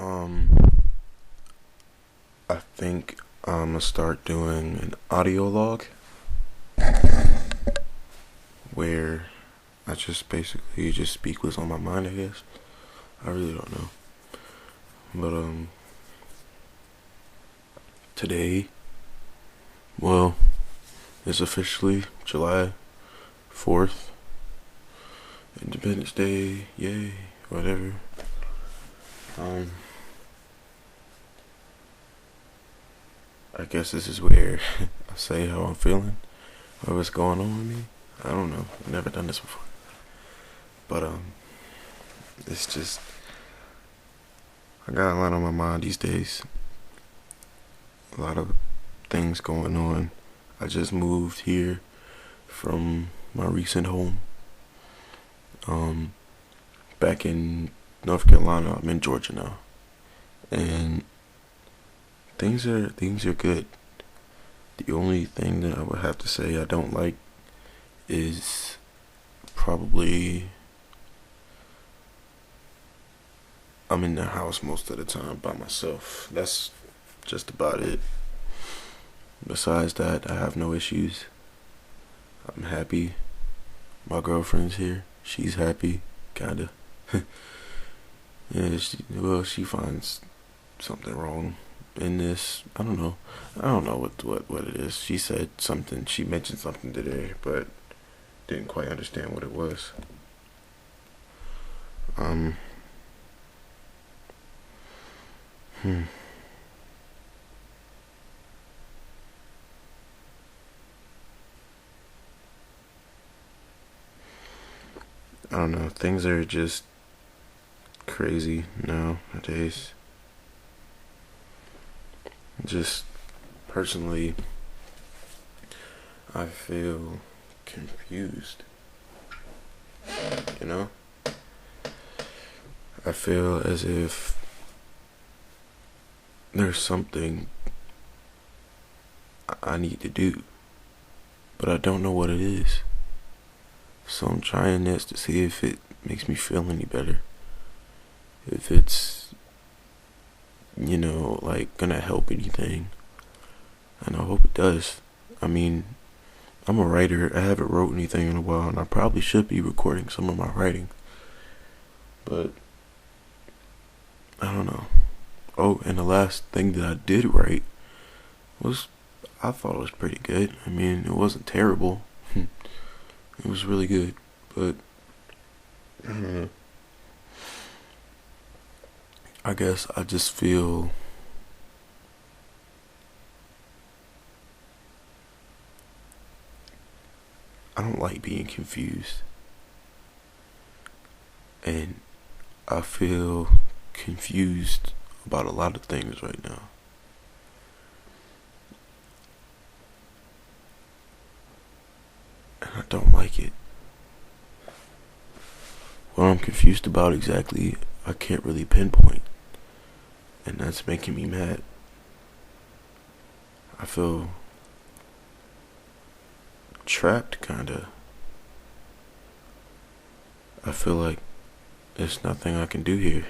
Um, I think I'm gonna start doing an audiolog where I just basically just speak what's on my mind, I guess. I really don't know. But today, well, it's officially July 4th, Independence Day, yay, whatever. Um I guess this is where I say how I'm feeling or what's going on with me. I don't know. I've never done this before. But it's just I got a lot on my mind these days. A lot of things going on. I just moved here from my recent home. Um Back in North Carolina. I'm in Georgia now. And things are good. The only thing that I would have to say I don't like is probably I'm in the house most of the time by myself. That's just about it. Besides that, I have no issues. I'm happy. My girlfriend's here. She's happy, kinda. Yeah, she finds something wrong in this. I don't know. I don't know what it is. She said something. She mentioned something today, but didn't quite understand what it was. Um. Hmm. I don't know. Things are just crazy nowadays. Just personally, I feel confused. You know? I feel as if there's something I need to do, but I don't know what it is. So I'm trying this to see if it makes me feel any better. If it's, like gonna help anything. And I hope it does. I mean, I'm a writer. I haven't wrote anything in a while, and I probably should be recording some of my writing. But I don't know. Oh, and the last thing that I did write was, I thought it was pretty good. I mean, it wasn't terrible. It was really good, but I don't know. I guess I just feel I don't like being confused, and I feel confused about a lot of things right now. And I don't like it. What I'm confused about exactly, I can't really pinpoint, and that's making me mad. I feel trapped, kinda. I feel like there's nothing I can do here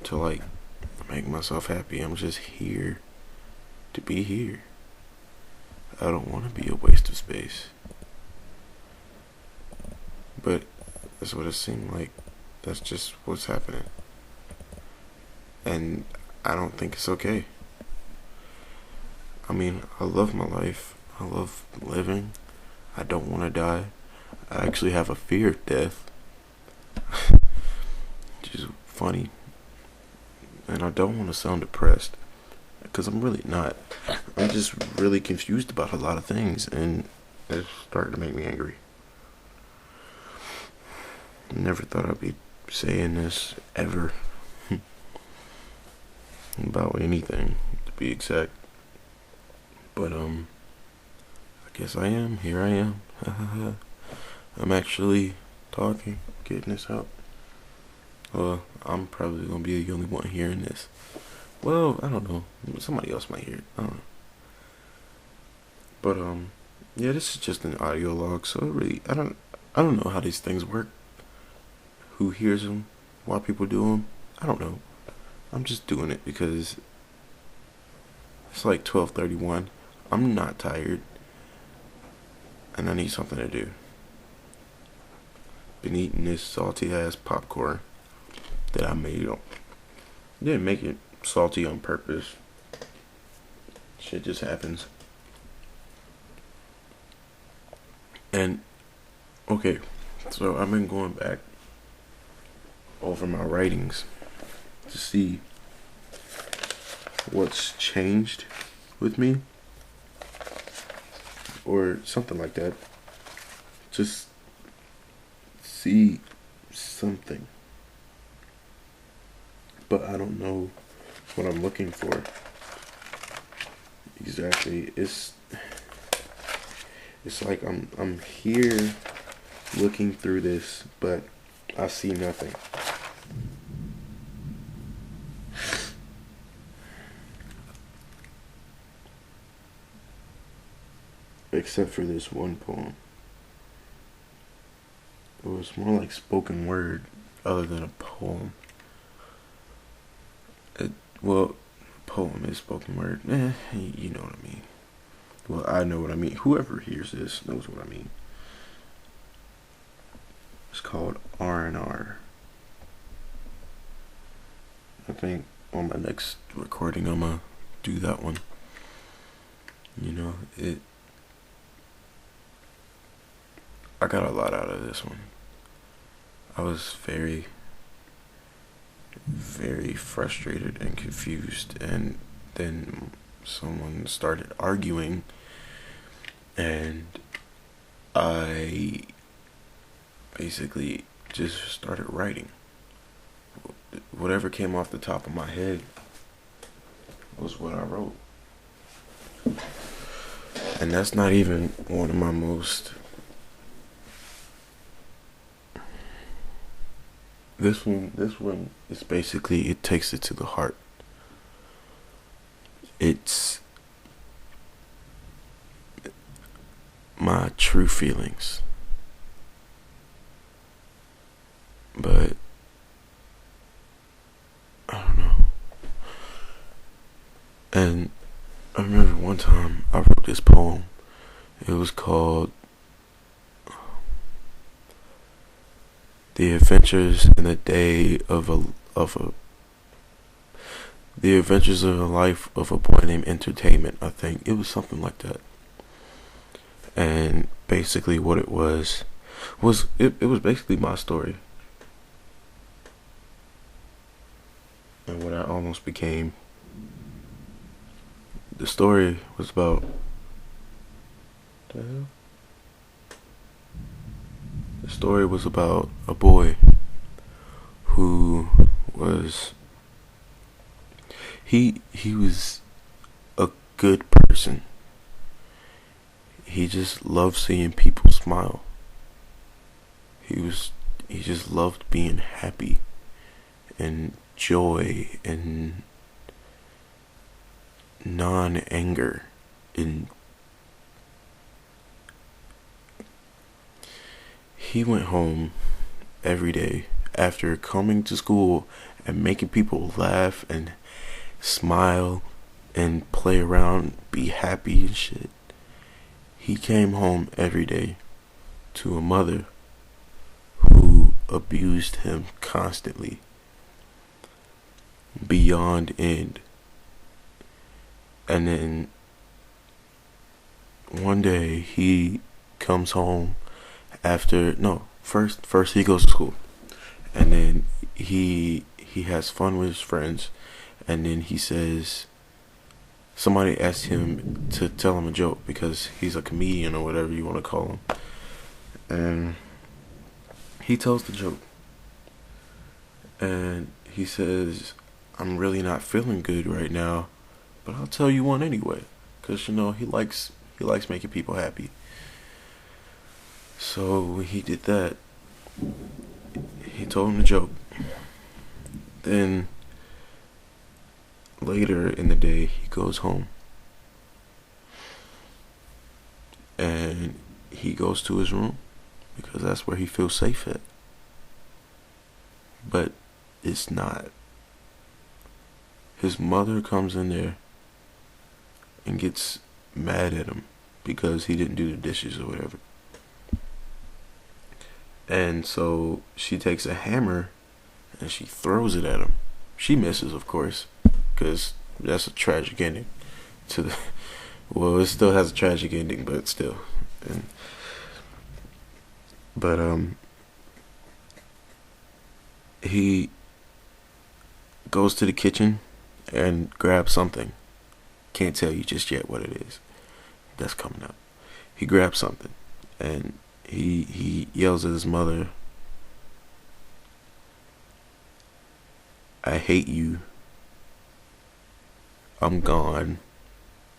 to, like, make myself happy. I'm just here to be here. I don't want to be a waste of space. But that's what it seemed like. That's just what's happening. And I don't think it's okay. I mean, I love my life. I love living. I don't want to die. I actually have a fear of death, which is funny. And I don't want to sound depressed, because I'm really not. I'm just really confused about a lot of things, and it's starting to make me angry. Never thought I'd be saying this ever about anything, to be exact. But I guess I am. Here I am. I'm actually talking, getting this out. Well, I'm probably gonna be the only one hearing this. Well, I don't know. Somebody else might hear it. I don't know. But yeah, this is just an audio log, so I don't know how these things work. who hears them, why people do them, I don't know. I'm just doing it because it's like 12:31. I'm not tired, and I need something to do. Been eating this salty ass popcorn that I made. Didn't make it salty on purpose. Shit just happens. And okay, so I've been going back over my writings to see what's changed with me or something like that. Just see something, but I don't know what I'm looking for exactly. It's like I'm here looking through this, but I see nothing. Except for this one poem. It was more like spoken word other than a poem. Well, poem is spoken word. You know what I mean. Well, I know what I mean. Whoever hears this knows what I mean. It's called R&R. I think on my next recording I'm gonna do that one. You know, I got a lot out of this one. I was very, very frustrated and confused, and then someone started arguing, and I basically just started writing. Whatever came off the top of my head was what I wrote. And that's not even one of my most... This one is basically, it takes it to the heart. It's my true feelings. But I don't know. And I remember one time I wrote this poem. It was called The Adventures in the Day of a The Adventures of a Life of a Boy Named Entertainment, I think. It was something like that. And basically what it was it was basically my story. And what I almost became. The story was about... The story was about a boy who was... He was a good person. He just loved seeing people smile. He just loved being happy and joy and non-anger. And he went home every day after coming to school and making people laugh and smile and play around, be happy and shit. He came home every day to a mother who abused him constantly, beyond end. And then one day he comes home after first he goes to school, and then he has fun with his friends, and then he says, somebody asked him to tell him a joke because he's a comedian or whatever you want to call him, and he tells the joke, and he says, I'm really not feeling good right now, but I'll tell you one anyway, because he likes making people happy. So he did that. He told him the joke. Then later in the day, he goes home and he goes to his room because that's where he feels safe at. but it's not. His mother comes in there and gets mad at him because he didn't do the dishes or whatever. And so she takes a hammer and she throws it at him. She misses, of course, because that's a tragic ending to the. Well, it still has a tragic ending, but still. And, but he goes to the kitchen and grabs something. Can't tell you just yet what it is. That's coming up. He grabs something, and he yells at his mother, "I hate you. I'm gone.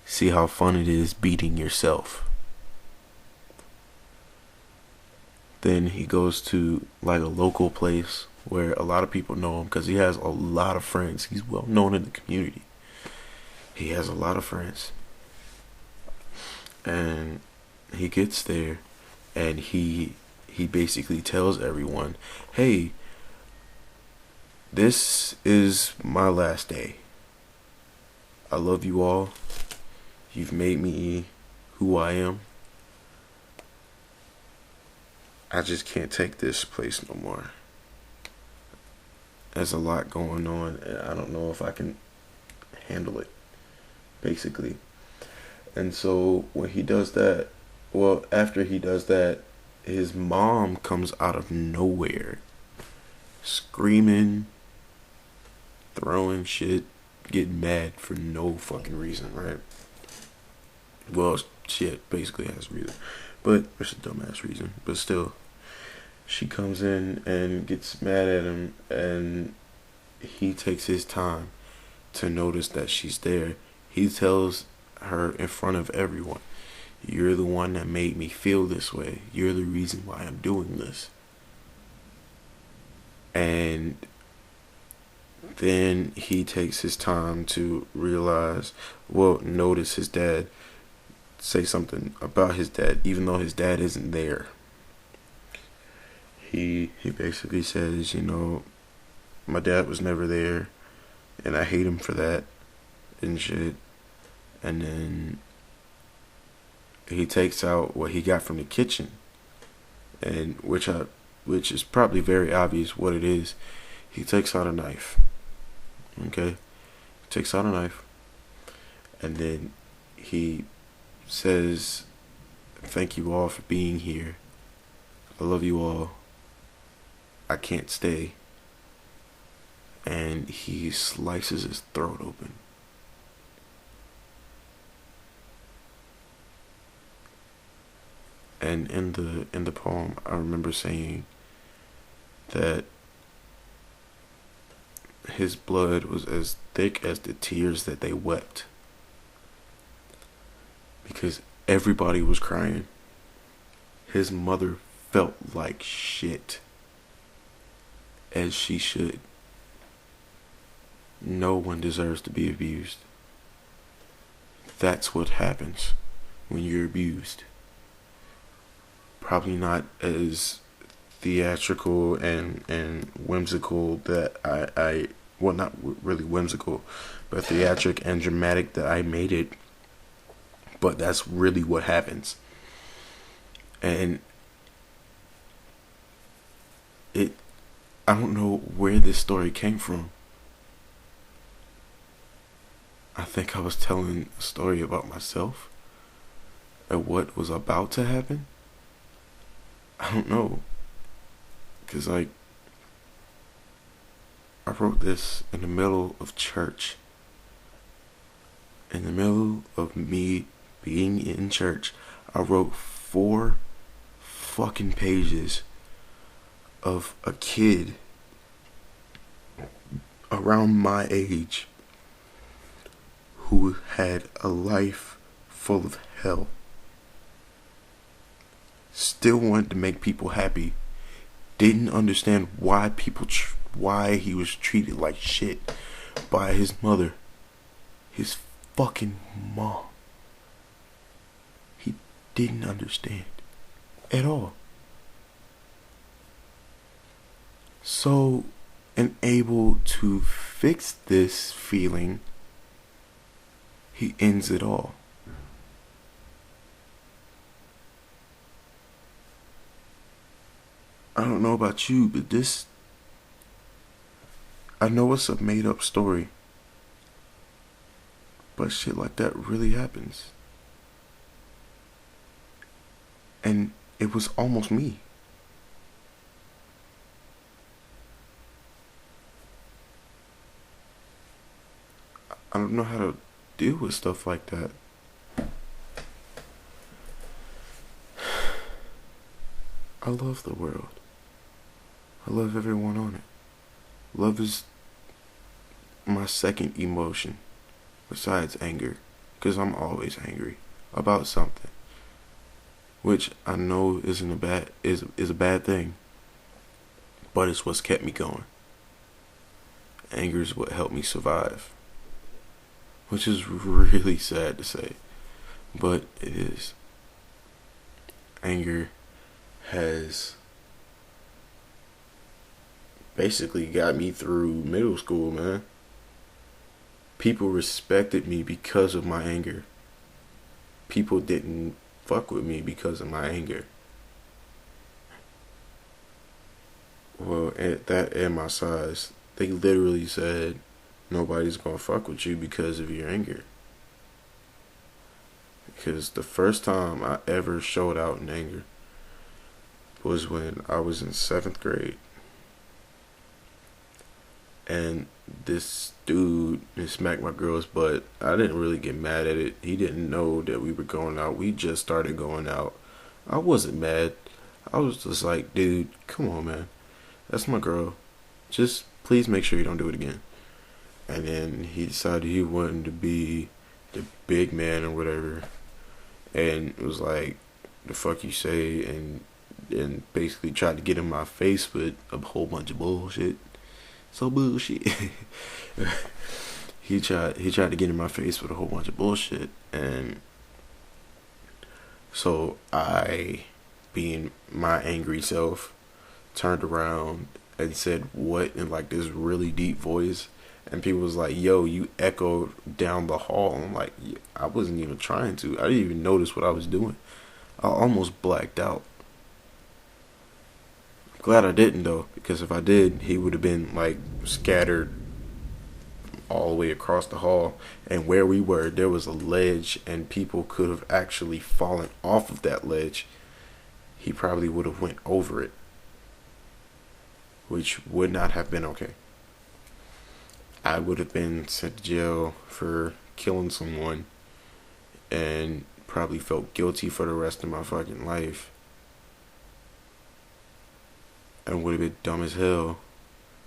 See how fun it is beating yourself." Then he goes to like a local place where a lot of people know him because he has a lot of friends. He's well known in the community. He has a lot of friends. And he gets there and he basically tells everyone, "Hey, this is my last day. I love you all. You've made me who I am. I just can't take this place no more. There's a lot going on and I don't know if I can handle it," basically. And so when he does that, well, after he does that, his mom comes out of nowhere, screaming, throwing shit, getting mad for no fucking reason, right? Well, shit basically has a reason, but it's a dumbass reason. But still, she comes in and gets mad at him, and he takes his time to notice that she's there. He tells her in front of everyone, "You're the one that made me feel this way. You're the reason why I'm doing this." And then he takes his time to realize, well, notice his dad say something about his dad, even though his dad isn't there. He basically says, "My dad was never there, and I hate him for that," and shit. And then he takes out what he got from the kitchen, and which is probably very obvious what it is. He takes out a knife. Okay, takes out a knife, and then he says, "Thank you all for being here. I love you all. I can't stay." And he slices his throat open. And in the poem, I remember saying that his blood was as thick as the tears that they wept, because everybody was crying. His mother felt like shit, as she should. No one deserves to be abused. That's what happens when you're abused. Probably not as theatrical and whimsical that I well, not really whimsical, but theatric and dramatic that I made it. But that's really what happens. And I don't know where this story came from. I think I was telling a story about myself and what was about to happen. I don't know. Because, I wrote this in the middle of church. In the middle of me being in church, I wrote 4 fucking pages of a kid around my age who had a life full of hell. Still wanted to make people happy. Didn't understand why why he was treated like shit by his mother, his fucking mom. He didn't understand at all. So and able to fix this feeling, he ends it all. I don't know about you, but I know it's a made up story, but shit like that really happens. And it was almost me. I don't know how to deal with stuff like that. I love the world. I love everyone on it. Love is my second emotion besides anger, because I'm always angry about something, which I know isn't a bad is a bad thing, but it's what's kept me going. Anger is what helped me survive, which is really sad to say, but it is. Anger has basically got me through middle school, man. People respected me because of my anger. People didn't fuck with me because of my anger. Well, at that and my size, they literally said nobody's gonna fuck with you because of your anger. Because the first time I ever showed out in anger was when I was in 7th grade. And this dude smacked my girl's butt. I didn't really get mad at it. He didn't know that we were going out. We just started going out. I wasn't mad. I was just like, dude, come on, man. That's my girl. Just please make sure you don't do it again. And then he decided he wanted to be the big man or whatever. And it was like, the fuck you say? And basically tried to get in my face with a whole bunch of bullshit. So bullshit. he tried to get in my face with a whole bunch of bullshit, and so I, being my angry self, turned around and said what in like this really deep voice, and people was like, yo, you echoed down the hall. I'm like, I wasn't even trying to. I didn't even notice what I was doing. I almost blacked out. Glad I didn't though, because if I did, he would have been like scattered all the way across the hall. And where we were, there was a ledge, and people could have actually fallen off of that ledge. He probably would have went over it, which would not have been okay. I would have been sent to jail for killing someone, and probably felt guilty for the rest of my fucking life. And would have been dumb as hell,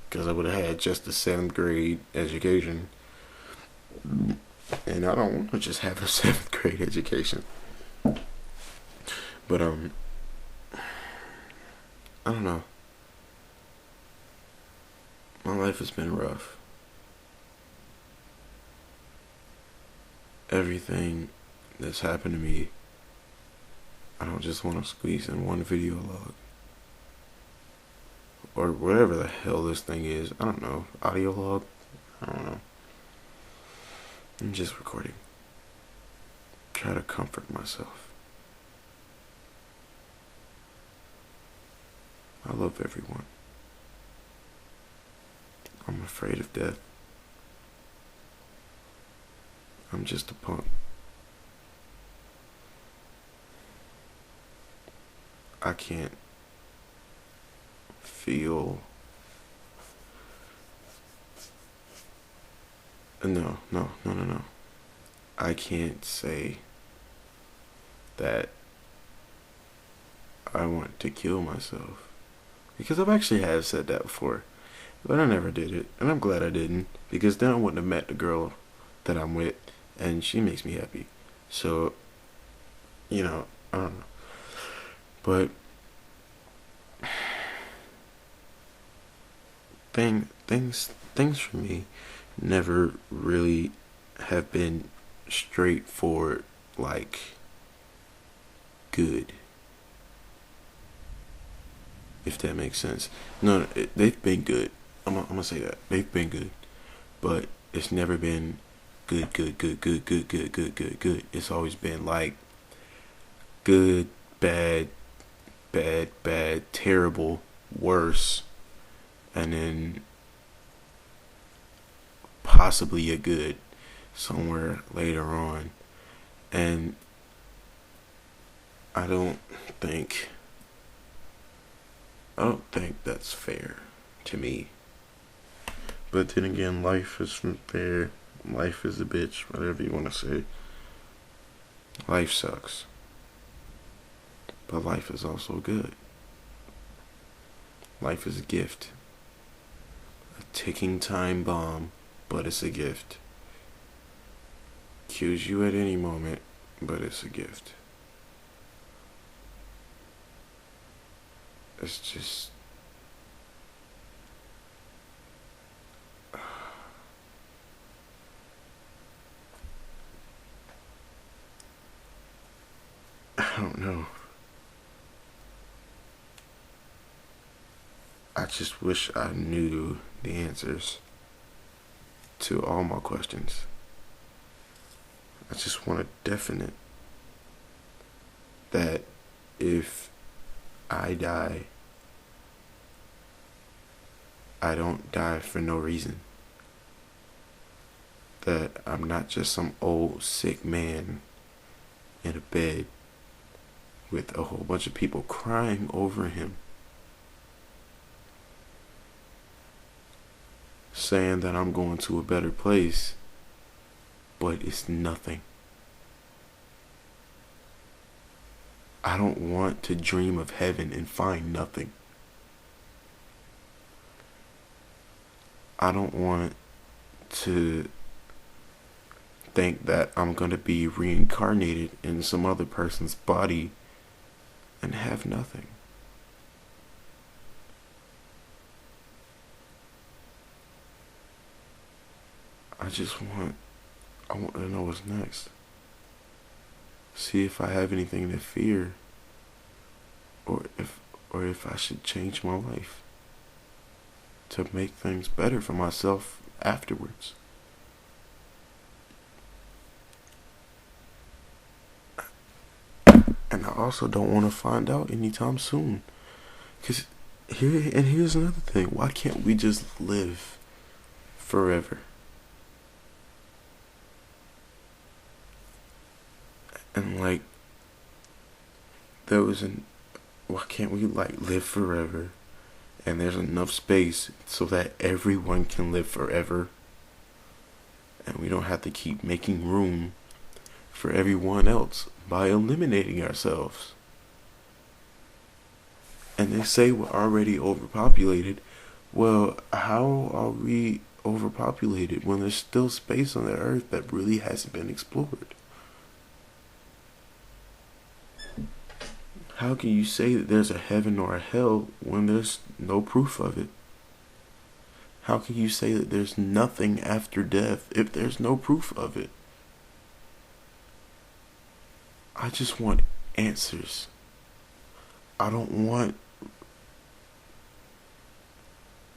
because I would have had just a 7th grade education, and I don't want to just have a 7th grade education. But I don't know. My life has been rough. Everything that's happened to me, I don't just want to squeeze in one video log. Or whatever the hell this thing is. I don't know. Audiolog? I don't know. I'm just recording. Try to comfort myself. I love everyone. I'm afraid of death. I'm just a punk. I can't feel. No. I can't say that I want to kill myself, because I've actually have said that before, but I never did it, and I'm glad I didn't, because then I wouldn't have met the girl that I'm with, and she makes me happy. So, I don't know. But things for me never really have been straightforward, like good, if that makes sense. No, they've been good. I'm gonna say that they've been good, but it's never been good, good, good, good, good, good, good, good, good. It's always been like good, bad, bad, bad, terrible, worse, and then possibly a good somewhere later on. And I don't think I don't think that's fair to me. But then again, life isn't fair. Life is a bitch, whatever you want to say. Life sucks. But life is also good. Life is a gift. A ticking time bomb, but it's a gift. Kills you at any moment, but it's a gift. It's just. I don't know. I just wish I knew the answers to all my questions. I just want a definite that if I die, I don't die for no reason. That I'm not just some old sick man in a bed with a whole bunch of people crying over him, saying that I'm going to a better place, but it's nothing. I don't want to dream of heaven and find nothing. I don't want to think that I'm going to be reincarnated in some other person's body and have nothing. I want to know what's next. See if I have anything to fear, or if I should change my life to make things better for myself afterwards. And I also don't want to find out anytime soon. Cause here's another thing. Why can't we just live forever? And like why can't we like live forever and there's enough space so that everyone can live forever and we don't have to keep making room for everyone else by eliminating ourselves. And they say we're already overpopulated. Well, how are we overpopulated when there's still space on the earth that really hasn't been explored? How can you say that there's a heaven or a hell when there's no proof of it? How can you say that there's nothing after death if there's no proof of it? I just want answers. I don't want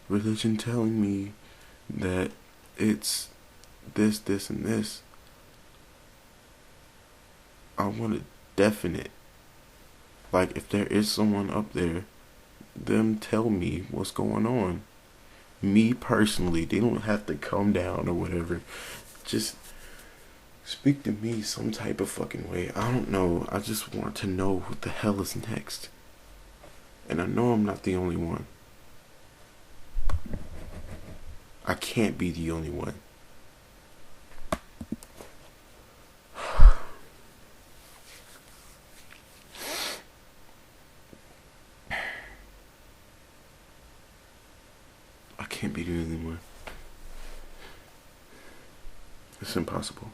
religion telling me that it's this, this, and this. I want a definite. Like, if there is someone up there, them tell me what's going on. Me personally, they don't have to come down or whatever. Just speak to me some type of fucking way. I don't know. I just want to know what the hell is next. And I know I'm not the only one. I can't be the only one. I can't be the only one. It's impossible.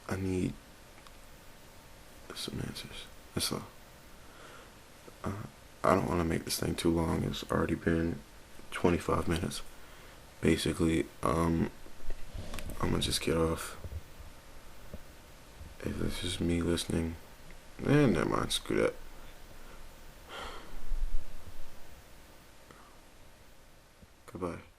I need some answers. That's all. I don't want to make this thing too long. It's already been 25 minutes. Basically, I'm gonna just get off. if it's just me listening, never mind, screw that. Goodbye.